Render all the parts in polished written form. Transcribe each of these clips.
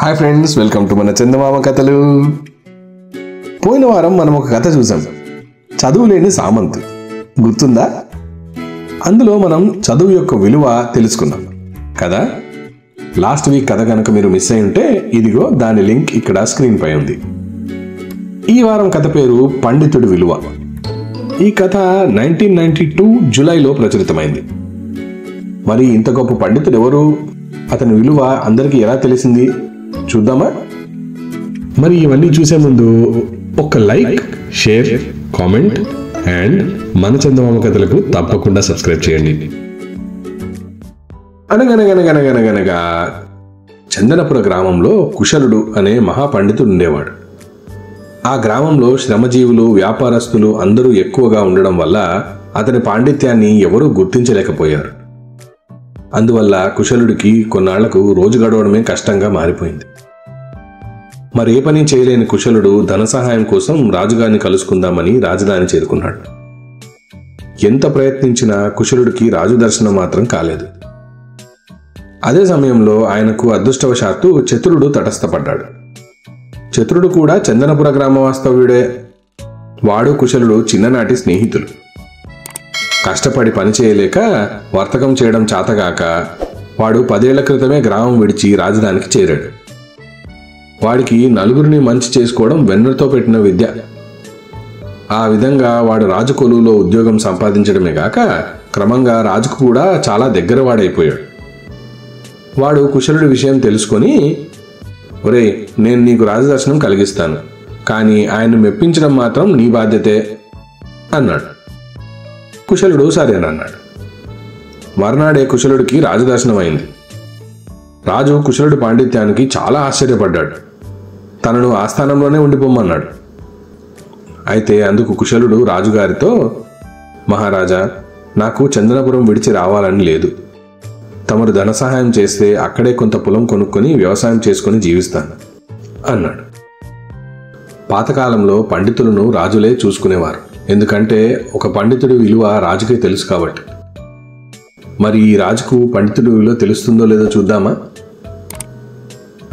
Hi friends, welcome to మన చందమామ కథలు. పోయిన వారం మనం ఒక కథ చూసాం, చదువు లేని సామంతు. గుర్తుందా? అందులో మనం చదువు యొక్క విలువ తెలుసుకున్నాం కదా. లాస్ట్ వీక్ కథ కనుక మీరు మిస్ అయి ఉంటే ఇదిగో దాని లింక్ ఇక్కడ స్క్రీన్ పై ఉంది. ఈ వారం కథ పేరు పండితుడి విలువ. ఈ కథ 1992 జూలైలో ప్రచురితమైంది. మరి ఇంత గొప్ప పండితుడు ఎవరు? అతని విలువ అందరికీ ఎలా తెలిసింది చూద్దామా? మరి ఇవన్నీ చూసే ముందు ఒక లైక్, షేర్, కామెంట్ అండ్ మన చందమామ కథలకు తప్పకుండా సబ్స్క్రైబ్ చేయండి. అనగనగనగనగనగనగా చందనపుర గ్రామంలో కుశలుడు అనే మహాపండితుడు ఉండేవాడు. ఆ గ్రామంలో శ్రమజీవులు, వ్యాపారస్తులు అందరూ ఎక్కువగా ఉండడం వల్ల అతని పాండిత్యాన్ని ఎవరూ గుర్తించలేకపోయారు. అందువల్ల కుశలుడికి కొన్నాళ్లకు రోజు గడవడమే కష్టంగా మారిపోయింది. మరి ఏ పని చేయలేని కుశలుడు ధన సహాయం కోసం రాజుగారిని కలుసుకుందామని రాజధాని చేరుకున్నాడు. ఎంత ప్రయత్నించినా కుశలుడికి రాజు దర్శనం మాత్రం కాలేదు. అదే సమయంలో ఆయనకు అదృష్టవశాత్తు చతురుడు తటస్థపడ్డాడు. చతురుడు కూడా చందనపుర గ్రామ వాస్తవ్యుడే. వాడు కుశలుడు చిన్ననాటి స్నేహితులు. కష్టపడి పని చేయలేక వర్తకం చేయడం చాతగాక వాడు 10 ఏళ్ల క్రితమే గ్రామం విడిచి రాజధానికి చేరాడు. వాడికి నలుగురిని మంచి చేసుకోవడం వెన్నతో పెట్టిన విద్య. ఆ విధంగా వాడు రాజు కొలువులో ఉద్యోగం సంపాదించడమే గాక క్రమంగా రాజుకు కూడా చాలా దగ్గర వాడైపోయాడు. వాడు కుశలుడి విషయం తెలుసుకొని, ఒరే, నేను నీకు రాజదర్శనం కలిగిస్తాను, కానీ ఆయన్ను మెప్పించడం మాత్రం నీ బాధ్యతే అన్నాడు. కుశలుడు సరేనన్నాడు. మర్నాడే కుశలుడికి రాజదర్శనం అయింది. రాజు కుశలుడి పాండిత్యానికి చాలా ఆశ్చర్యపడ్డాడు. తనను ఆస్థానంలోనే ఉండిపోమన్నాడు. అయితే అందుకు కుశలుడు రాజుగారితో, మహారాజా, నాకు చందనపురం విడిచి రావాలని లేదు. తమరు ధన సహాయం చేస్తే అక్కడే కొంత పొలం కొనుక్కొని వ్యవసాయం చేసుకుని జీవిస్తాను అన్నాడు. పాతకాలంలో పండితులను రాజులే చూసుకునేవారు. ఎందుకంటే ఒక పండితుడి విలువ రాజుకే తెలుసు కాబట్టి. మరి ఈ రాజుకు పండితుడి విలువ తెలుస్తుందో లేదో చూద్దామా?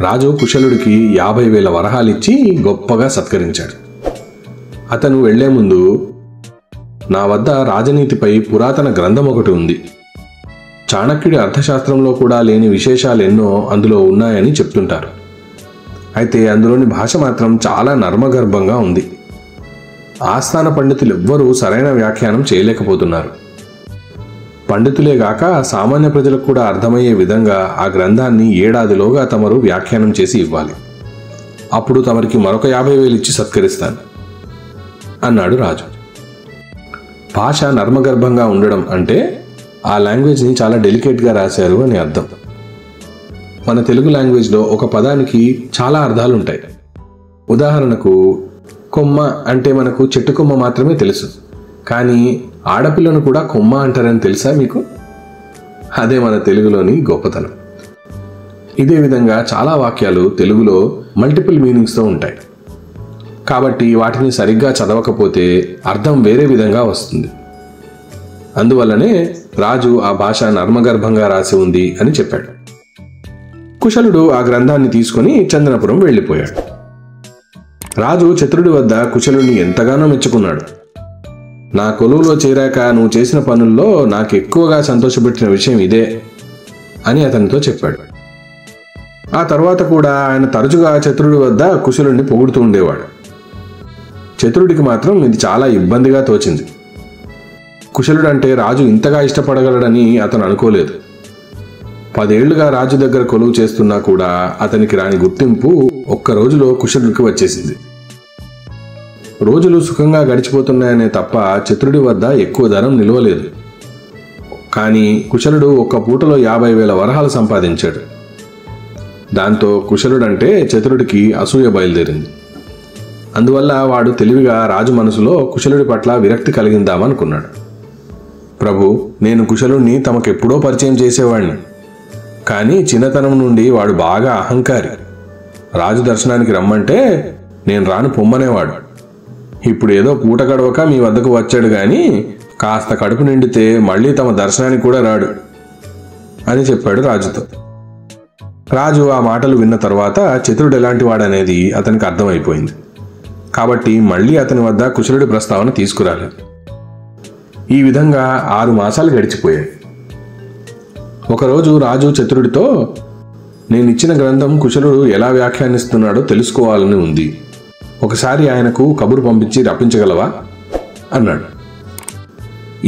రాజు కుశలుడికి 50,000 వరహాలిచ్చి గొప్పగా సత్కరించాడు. అతను వెళ్లే ముందు, నా వద్ద రాజనీతిపై పురాతన గ్రంథం ఒకటి ఉంది. చాణక్యుడి అర్థశాస్త్రంలో కూడా లేని విశేషాలు ఎన్నో అందులో ఉన్నాయని చెప్తుంటారు. అయితే అందులోని భాష మాత్రం చాలా నర్మగర్భంగా ఉంది. ఆస్థాన పండితులు ఎవ్వరూ సరైన వ్యాఖ్యానం చేయలేకపోతున్నారు. పండితులే గాక సామాన్య ప్రజలకు కూడా అర్థమయ్యే విధంగా ఆ గ్రంథాన్ని ఏడాదిలోగా తమరు వ్యాఖ్యానం చేసి ఇవ్వాలి. అప్పుడు తమరికి మరొక 50,000 ఇచ్చి సత్కరిస్తాను అన్నాడు రాజు. భాష నర్మగర్భంగా ఉండడం అంటే ఆ లాంగ్వేజ్ని చాలా డెలికేట్గా రాశారు అని అర్థం. మన తెలుగు లాంగ్వేజ్లో ఒక పదానికి చాలా అర్థాలు ఉంటాయి. ఉదాహరణకు, కొమ్మ అంటే మనకు చెట్టు కొమ్మ మాత్రమే తెలుసు, కానీ ఆడపిల్లను కూడా కొమ్మ అంటారని తెలుసా మీకు? అదే మన తెలుగులోని గొప్పతనం. ఇదే విధంగా చాలా వాక్యాలు తెలుగులో మల్టిపుల్ మీనింగ్స్తో ఉంటాయి. కాబట్టి వాటిని సరిగ్గా చదవకపోతే అర్థం వేరే విధంగా వస్తుంది. అందువల్లనే రాజు ఆ భాష నర్మగర్భంగా రాసి ఉంది అని చెప్పాడు. కుశలుడు ఆ గ్రంథాన్ని తీసుకుని చందనపురం వెళ్ళిపోయాడు. రాజు చతురుడి వద్ద కుశలుడిని ఎంతగానో మెచ్చుకున్నాడు. నా కొలువులో చేరాక నువ్వు చేసిన పనుల్లో నాకు ఎక్కువగా సంతోషపెట్టిన విషయం ఇదే అని అతనితో చెప్పాడు. ఆ తర్వాత కూడా ఆయన తరచుగా చతురుడి వద్ద కుశలుడిని పొగుడుతూ ఉండేవాడు. చతురుడికి మాత్రం ఇది చాలా ఇబ్బందిగా తోచింది. కుశలుడు అంటే రాజు ఇంతగా ఇష్టపడగలడని అతను అనుకోలేదు. 10 ఏళ్లుగా రాజు దగ్గర కొలువు చేస్తున్నా కూడా అతనికి రాని గుర్తింపు ఒక్క రోజులో కుశలుడికి వచ్చేసింది. రోజులు సుఖంగా గడిచిపోతున్నాయనే తప్ప చతురుడి వద్ద ఎక్కువ ధనం నిలవలేదు. కానీ కుశలుడు ఒక్క పూటలో 50,000 వరహాలు సంపాదించాడు. దాంతో కుశలుడంటే చతురుడికి అసూయ బయలుదేరింది. అందువల్ల వాడు తెలివిగా రాజు మనసులో కుశలుడి పట్ల విరక్తి కలిగిందామనుకున్నాడు. ప్రభు, నేను కుశలుడిని తమకెప్పుడో పరిచయం చేసేవాడిని, కానీ చిన్నతనం నుండి వాడు బాగా అహంకారి. రాజు దర్శనానికి రమ్మంటే నేను రాను పొమ్మనేవాడు. ఇప్పుడు ఏదో పూట గడవక మీ వద్దకు వచ్చాడు, గాని కాస్త కడుపు నిండితే మళ్ళీ తమ దర్శనానికి కూడా రాడు అని చెప్పాడు రాజుతో. రాజు ఆ మాటలు విన్న తర్వాత చతురుడు ఎలాంటి వాడనేది అతనికి అర్థమైపోయింది. కాబట్టి మళ్ళీ అతని వద్ద కుశలుడి ప్రస్తావన తీసుకురాలేదు. ఈ విధంగా 6 మాసాలు గడిచిపోయాయి. ఒకరోజు రాజు చతురుడితో, నేనిచ్చిన గ్రంథం కుశలుడు ఎలా వ్యాఖ్యానిస్తున్నాడో తెలుసుకోవాలని ఉంది. ఒకసారి ఆయనకు కబురు పంపించి రప్పించగలవా అన్నాడు.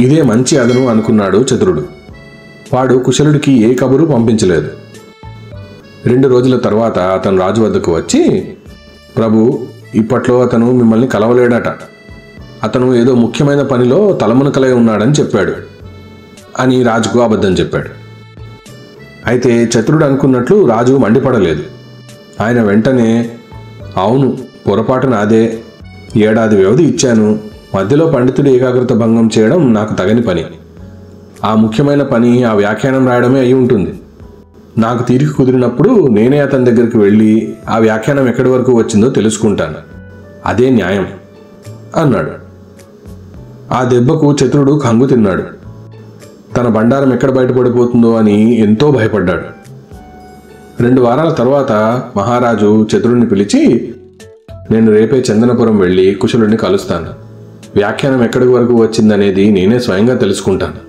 ఇదే మంచి అదను అనుకున్నాడు చతురుడు. వాడు కుశలుడికి ఏ కబురు పంపించలేదు. 2 రోజుల తర్వాత అతను రాజు వద్దకు వచ్చి, ప్రభు, ఇప్పట్లో అతను మిమ్మల్ని కలవలేడట. అతను ఏదో ముఖ్యమైన పనిలో తలమునకలై ఉన్నాడని చెప్పాడు అని రాజుకు అబద్ధం చెప్పాడు. అయితే చతురుడు అనుకున్నట్లు రాజు మండిపడలేదు. ఆయన వెంటనే, అవును, పొరపాటు నాదే. 1 ఏడాది వ్యవధి ఇచ్చాను. మధ్యలో పండితుడి ఏకాగ్రత భంగం చేయడం నాకు తగని పని. ఆ ముఖ్యమైన పని ఆ వ్యాఖ్యానం రాయడమే అయి ఉంటుంది. నాకు తీరిక కుదిరినప్పుడు నేనే అతని దగ్గరికి వెళ్ళి ఆ వ్యాఖ్యానం ఎక్కడి వరకు వచ్చిందో తెలుసుకుంటాను. అదే న్యాయం అన్నాడు. ఆ దెబ్బకు చతురుడు కంగు తిన్నాడు. తన బండారం ఎక్కడ బయటపడిపోతుందో అని ఎంతో భయపడ్డాడు. 2 వారాల తర్వాత మహారాజు చతురుడిని పిలిచి, నేను రేపే చందనపురం వెళ్ళి కుశలుడిని కలుస్తాను. వ్యాఖ్యానం ఎక్కడి వరకు వచ్చిందనేది నేనే స్వయంగా తెలుసుకుంటాను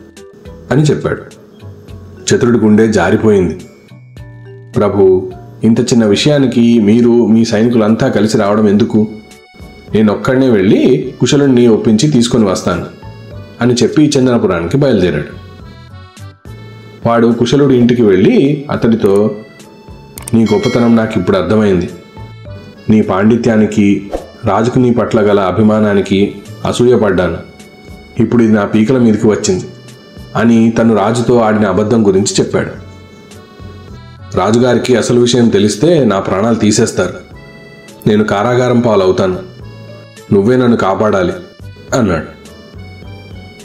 అని చెప్పాడు. చతురుడి గుండె జారిపోయింది. ప్రభు, ఇంత చిన్న విషయానికి మీరు మీ సైనికులంతా కలిసి రావడం ఎందుకు? నేనొక్కడనే వెళ్ళి కుశలుడిని ఒప్పించి తీసుకొని వస్తాను అని చెప్పి చందనపురానికి బయలుదేరాడు. వాడు కుశలుడి ఇంటికి వెళ్ళి అతడితో, నీ గొప్పతనం నాకు ఇప్పుడు అర్థమైంది. నీ పాండిత్యానికి, రాజుకు నీ పట్ల గల అభిమానానికి అసూయపడ్డాను. ఇప్పుడు ఇది నా పీకల మీదకి వచ్చింది అని తను రాజుతో ఆడిన అబద్ధం గురించి చెప్పాడు. రాజుగారికి అసలు విషయం తెలిస్తే నా ప్రాణాలు తీసేస్తారు. నేను కారాగారం పాలవుతాను. నువ్వే నన్ను కాపాడాలి అన్నాడు.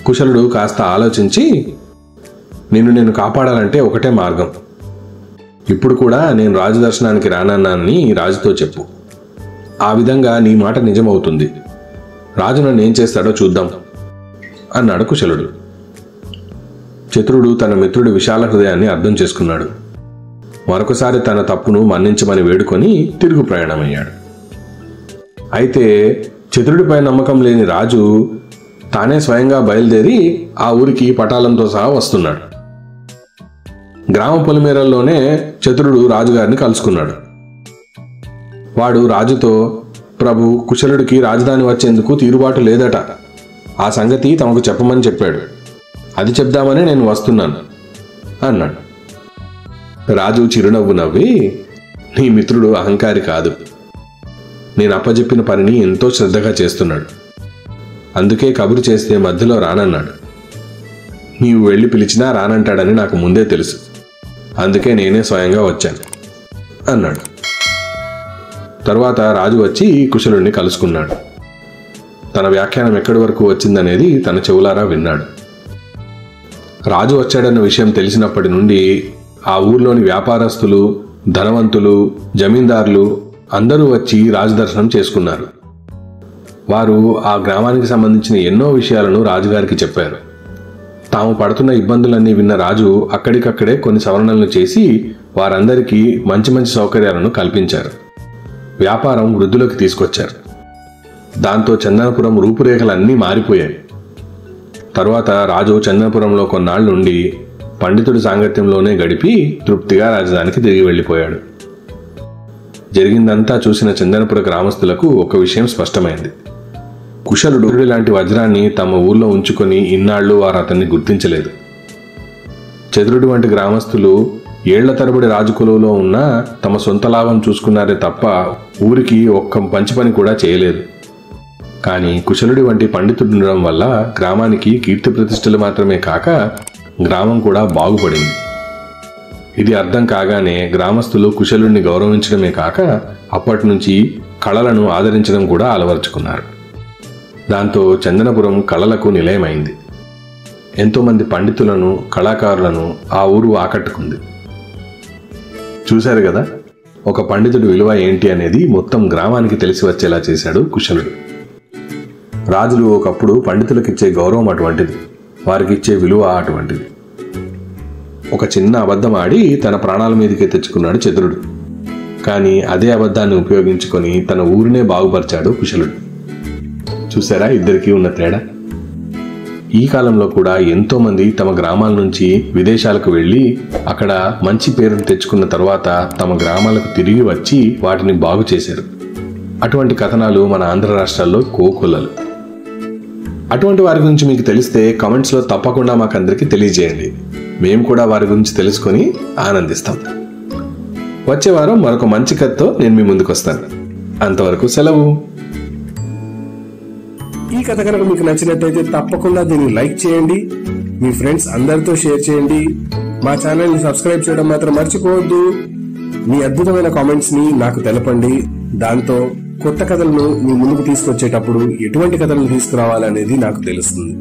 కుశలుడు కాస్త ఆలోచించి, నేను కాపాడాలంటే ఒకటే మార్గం. ఇప్పుడు కూడా నేను రాజు దర్శనానికి రానన్నానని రాజుతో చెప్పు. ఆ విధంగా నీ మాట నిజమవుతుంది. రాజు నన్ను ఏం చేస్తాడో చూద్దాం అన్నాడు కుశలుడు. చతురుడు తన మిత్రుడి విశాల హృదయాన్ని అర్థం చేసుకున్నాడు. మరొకసారి తన తప్పును మన్నించమని వేడుకొని తిరుగు ప్రయాణమయ్యాడు. అయితే చతురుడిపై నమ్మకం లేని రాజు తానే స్వయంగా బయలుదేరి ఆ ఊరికి పటాలంతో సహా వస్తున్నాడు. గ్రామ పొలిమేరల్లోనే చతురుడు రాజుగారిని కలుసుకున్నాడు. వాడు రాజుతో, ప్రభు, కుశలుడికి రాజధాని వచ్చేందుకు తీరుబాటు లేదట. ఆ సంగతి తమకు చెప్పమని చెప్పాడు. అది చెప్దామని నేను వస్తున్నాను అన్నాడు. రాజు చిరునవ్వు నవ్వి, నీ మిత్రుడు అహంకారి కాదు. నేను అప్పచెప్పిన పనిని ఎంతో శ్రద్ధగా చేస్తున్నాడు. అందుకే కబురు చేస్తే మధ్యలో రానన్నాడు. నీవు వెళ్ళి పిలిచినా రానంటాడని నాకు ముందే తెలుసు. అందుకే నేనే స్వయంగా వచ్చాను అన్నాడు. తరువాత రాజు వచ్చి కుశలుడిని కలుసుకున్నాడు. తన వ్యాఖ్యానం ఎక్కడి వరకు వచ్చిందనేది తన చెవులారా విన్నాడు. రాజు వచ్చాడన్న విషయం తెలిసినప్పటి నుండి ఆ ఊర్లోని వ్యాపారస్తులు, ధనవంతులు, జమీందారులు అందరూ వచ్చి రాజదర్శనం చేసుకున్నారు. వారు ఆ గ్రామానికి సంబంధించిన ఎన్నో విషయాలను రాజుగారికి చెప్పారు. తాము పడుతున్న ఇబ్బందులన్నీ విన్న రాజు అక్కడికక్కడే కొన్ని సవరణలు చేసి వారందరికీ మంచి మంచి సౌకర్యాలను కల్పించారు. వ్యాపారం వృద్ధిలోకి తీసుకొచ్చారు. దాంతో చందనపురం రూపురేఖలన్నీ మారిపోయాయి. తరువాత రాజు చందనపురంలో కొన్నాళ్లుండి పండితుడి సాంగత్యంలోనే గడిపి తృప్తిగా రాజధానికి తిరిగి వెళ్ళిపోయాడు. జరిగిందంతా చూసిన చందనపుర గ్రామస్తులకు ఒక విషయం స్పష్టమైంది. కుశలుడు లాంటి వజ్రాన్ని తమ ఊర్లో ఉంచుకొని ఇన్నాళ్లు వారు అతన్ని గుర్తించలేదు. చతురుడు వంటి గ్రామస్తులు ఏళ్ల తరబడి రాజుకులులో ఉన్నా తమ సొంత లాభం చూసుకున్నారే తప్ప ఊరికి ఒక్క మంచి పని కూడా చేయలేదు. కానీ కుశలుడి వంటి పండితుడు ఉండడం వల్ల గ్రామానికి కీర్తి ప్రతిష్టలు మాత్రమే కాక గ్రామం కూడా బాగుపడింది. ఇది అర్థం కాగానే గ్రామస్తులు కుశలుడిని గౌరవించడమే కాక అప్పటి నుంచి కళలను ఆదరించడం కూడా అలవరుచుకున్నారు. దాంతో చందనపురం కళలకు నిలయమైంది. ఎంతోమంది పండితులను, కళాకారులను ఆ ఊరు ఆకట్టుకుంది. చూశారు కదా, ఒక పండితుడి విలువ ఏంటి అనేది మొత్తం గ్రామానికి తెలిసి వచ్చేలా చేశాడు కుశలుడు. రాజులు ఒకప్పుడు పండితులకిచ్చే గౌరవం అటువంటిది, వారికిచ్చే విలువ అటువంటిది. ఒక చిన్న అబద్ధం ఆడి తన ప్రాణాల మీదకే తెచ్చుకున్నాడు చతురుడు. కానీ అదే అబద్ధాన్ని ఉపయోగించుకొని తన ఊరినే బాగుపరిచాడు కుశలుడు. చూసారా ఇద్దరికీ ఉన్న తేడా? ఈ కాలంలో కూడా ఎంతో మంది తమ గ్రామాల నుంచి విదేశాలకు వెళ్ళి అక్కడ మంచి పేరును తెచ్చుకున్న తర్వాత తమ గ్రామాలకు తిరిగి వచ్చి వాటిని బాగు చేశారు. అటువంటి కథనాలు మన ఆంధ్ర రాష్ట్రాల్లో కోకొల్లలు. అటువంటి వారి గురించి మీకు తెలిస్తే కామెంట్స్లో తప్పకుండా మాకందరికీ తెలియజేయండి. మేము కూడా వారి గురించి తెలుసుకొని ఆనందిస్తాం. వచ్చే వారం మరొక మంచి కథతో నేను మీ ముందుకు వస్తాను. అంతవరకు సెలవు. ఈ కథ కనుక మీకు నచ్చినట్టయితే తప్పకుండా దీన్ని లైక్ చేయండి, మీ ఫ్రెండ్స్ అందరితో షేర్ చేయండి. మా ఛానల్ ని సబ్స్క్రైబ్ చేయడం మాత్రం మర్చిపోవద్దు. మీ అద్భుతమైన కామెంట్స్ ని నాకు తెలపండి. దాంతో కొత్త కథలను మీ ముందుకు తీసుకొచ్చేటప్పుడు ఎటువంటి కథలను తీసుకురావాలనేది నాకు తెలుస్తుంది.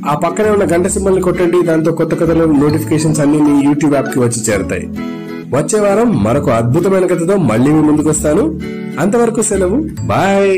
ఆ పక్కనే ఉన్న గంట సింబల్ ని కొట్టండి. దాంతో కొత్త కథల నోటిఫికేషన్స్ అన్ని మీ యూట్యూబ్ యాప్ కి వచ్చి చేరతాయి. వచ్చే వారం మరొక అద్భుతమైన కథతో మళ్ళీ మీ ముందుకు వస్తాను. అంతవరకు సెలవు. బాయ్.